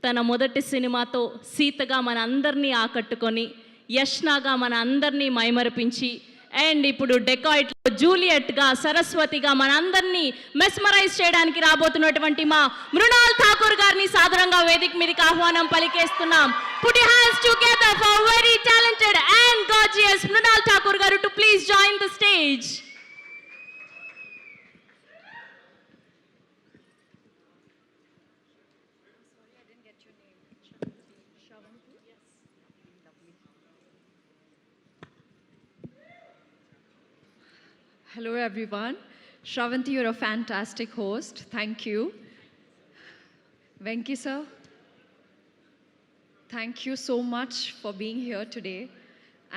తన మొదటి సినిమాతో సీతగా మన అందరినీ ఆకట్టుకొని యష్నాగా మన అందరినీ మైమరపించి అండ్ ఇప్పుడు డెకాయిట్లో జూలియట్గా సరస్వతిగా మన అందరినీ మెస్మరైజ్ చేయడానికి రాబోతున్నటువంటి మా మృణాల్ ఠాకూర్ గారిని సాదరంగా వేదిక మీదకి ఆహ్వానం పలికేస్తున్నాం. Put your hands together for very talented and gorgeous Mrunal Thakur garu to please join the stage. Hello everyone. Shravanti, you're a fantastic host. Thank you. Venki sir, thank you so much for being here today.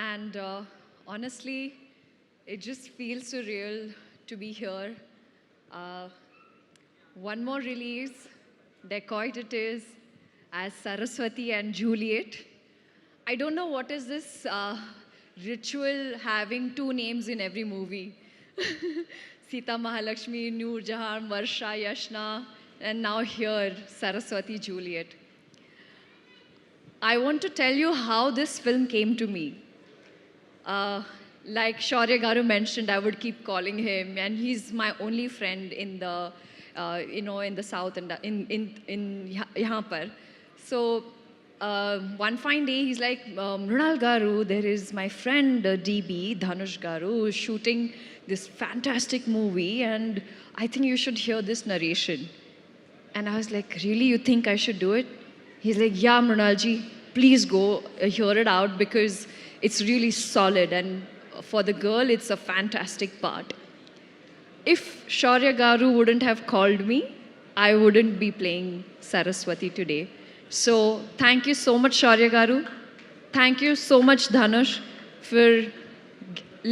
And honestly, it just feels surreal to be here. One more release, Dacoit it is, as Saraswati and Juliet. I don't know what is this ritual having two names in every movie. Sita Mahalakshmi, Noor Jahan, Varsha, Yashna, and now here, Saraswati, Juliet. I want to tell you how this film came to me. Like Shaurya Garu mentioned, I would keep calling him, and he's my only friend in the, in the south and in yahan par. So one fine day, he's like, Mrunal Garu, there is my friend DB, Dhanush Garu, who's shooting this fantastic movie, and I think you should hear this narration. And I was like, really, you think I should do it? He's like, yeah, Mrunalji, please go hear it out because it's really solid, and for the girl, it's a fantastic part. If Shaurya Garu wouldn't have called me, I wouldn't be playing Saraswati today. So thank you so much, Shaurya Garu. Thank you so much, Dhanush, for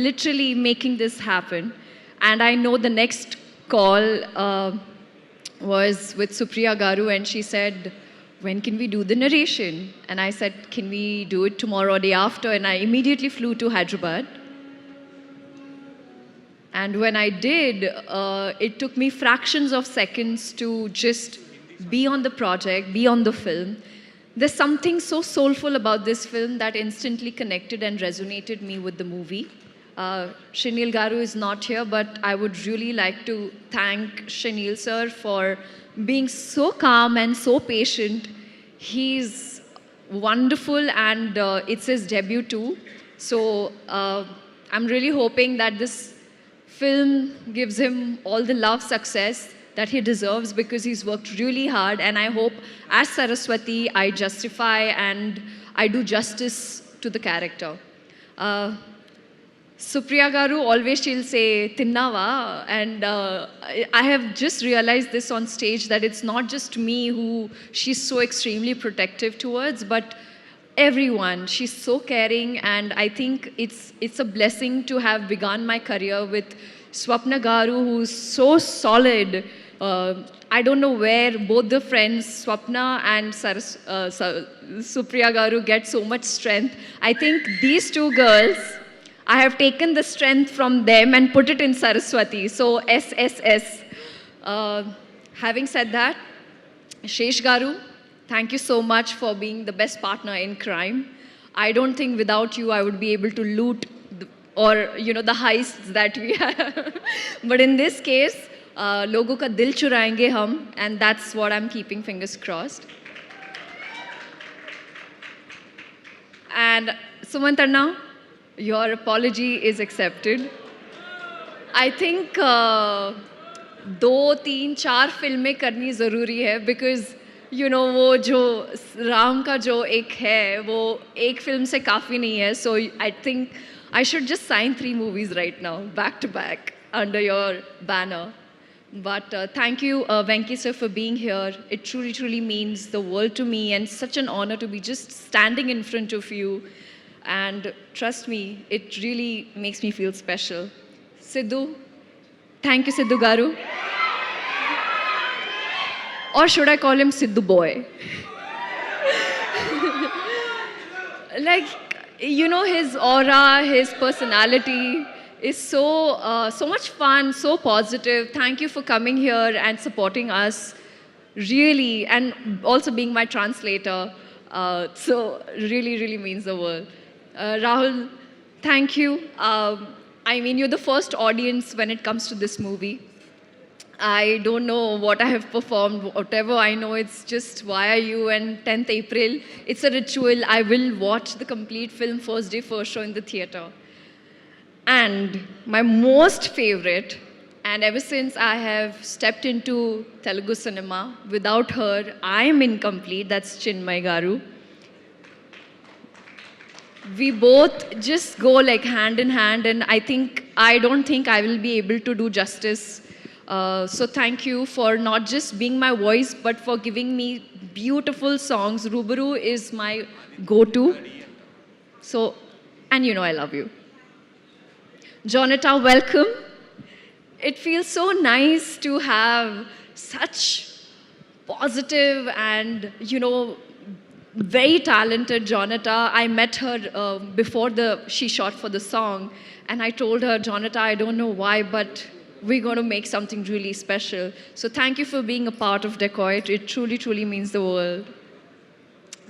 literally making this happen. And I know the next call was with Supriya Garu, and she said, when can we do the narration? And I said, can we do it tomorrow or day after? And I immediately flew to Hyderabad. And when I did, it took me fractions of seconds to just be on the project, be on the film. There's something so soulful about this film that instantly connected and resonated me with the movie. Shinil Garu is not here, but I would really like to thank Shinil sir for being so calm and so patient. He's wonderful, and it's his debut too. So I'm really hoping that this film gives him all the love, success that he deserves, because he's worked really hard, and I hope as Saraswati I justify and I do justice to the character. Supriya Garu, always she'll say, Tinnava, and I have just realized this on stage, that it's not just me who she's so extremely protective towards, but everyone. She's so caring, and I think it's a blessing to have begun my career with Swapna Garu, who's so solid. I don't know where both the friends, Swapna and Supriya Garu, get so much strength. I think these two girls, I have taken the strength from them and put it in Saraswati. So SSS. Having said that, Shesh Garu, thank you so much for being the best partner in crime. I don't think without you I would be able to loot the heists that we have. But in this case, logo ka dil churayenge hum, and that's what I'm keeping fingers crossed. And Sumantarna, your apology is accepted. I think 2, 3, 4 फिल्में करनी ज़रूरी है, because वो जो राम का जो एक है, वो एक फिल्म से काफ़ी नहीं है. So I think I should just sign 3 movies right now, back to back, under your banner. But thank you, Venki sir, for being here. It truly, truly means the world to me, and such an honor to be just standing in front of you. And trust me, it really makes me feel special. Sidhu, thank you, Sidhu Garu. Or should I call him Sidhu Boy? Like, his aura, his personality is so much fun, so positive. Thank you for coming here and supporting us. really, and also being my translator. So really, really means the world. Rahul, thank you. I mean, you're the first audience when it comes to this movie. I don't know what I have performed, whatever I know, it's just Why Are You and 10th April. It's a ritual. I will watch the complete film first day, first show in the theater. And my most favorite, and ever since I have stepped into Telugu cinema, without her, I am incomplete, that's Chinmay Garu. We both just go like hand in hand, and I don't think I will be able to do justice. So thank you for not just being my voice, but for giving me beautiful songs. Rubaru is my go-to. So, and you know I love you. Jonata, welcome. It feels so nice to have such positive and, very talented Jonata. I met her before she shot for the song, and I told her, Jonata, I don't know why, but we're going to make something really special. So thank you for being a part of Dacoit. It truly, truly means the world.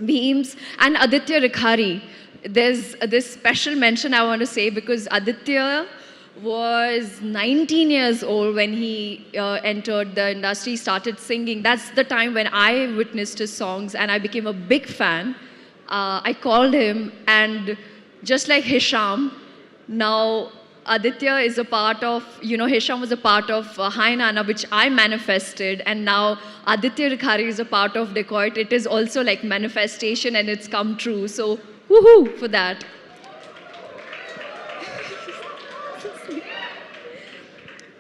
Beams and Aditya Rikhari. There's this special mention I want to say because Aditya was 19 years old when he entered the industry, started singing. That's the time when I witnessed his songs and I became a big fan. I called him, and just like Hisham, now Aditya is a part of, Hisham was a part of Hai Nana, which I manifested, and now Aditya Rikhari is a part of Dacoit. It is also like manifestation and it's come true. So, woohoo for that.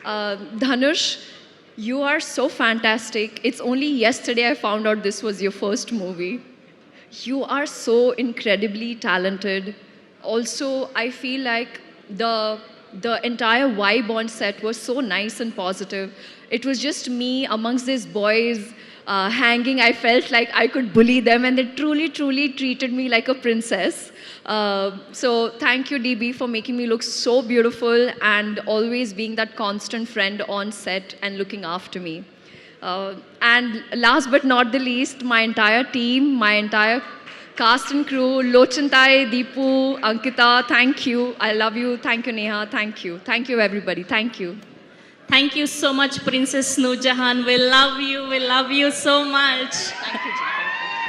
Dhanush, you are so fantastic. It's only yesterday I found out this was your first movie. You are so incredibly talented. Also, I feel like the entire vibe on set was so nice and positive. It was just me amongst these boys hanging. I felt like I could bully them, and they truly, truly treated me like a princess. So thank you, DB, for making me look so beautiful and always being that constant friend on set and looking after me. And last but not the least, my entire team, my entire cast and crew, Lochantai, Deepu, Ankita, thank you. I love you. Thank you, Neha. Thank you. Thank you, everybody. Thank you. Thank you so much, Princess Noor Jahan. We love you. We love you so much. Thank you,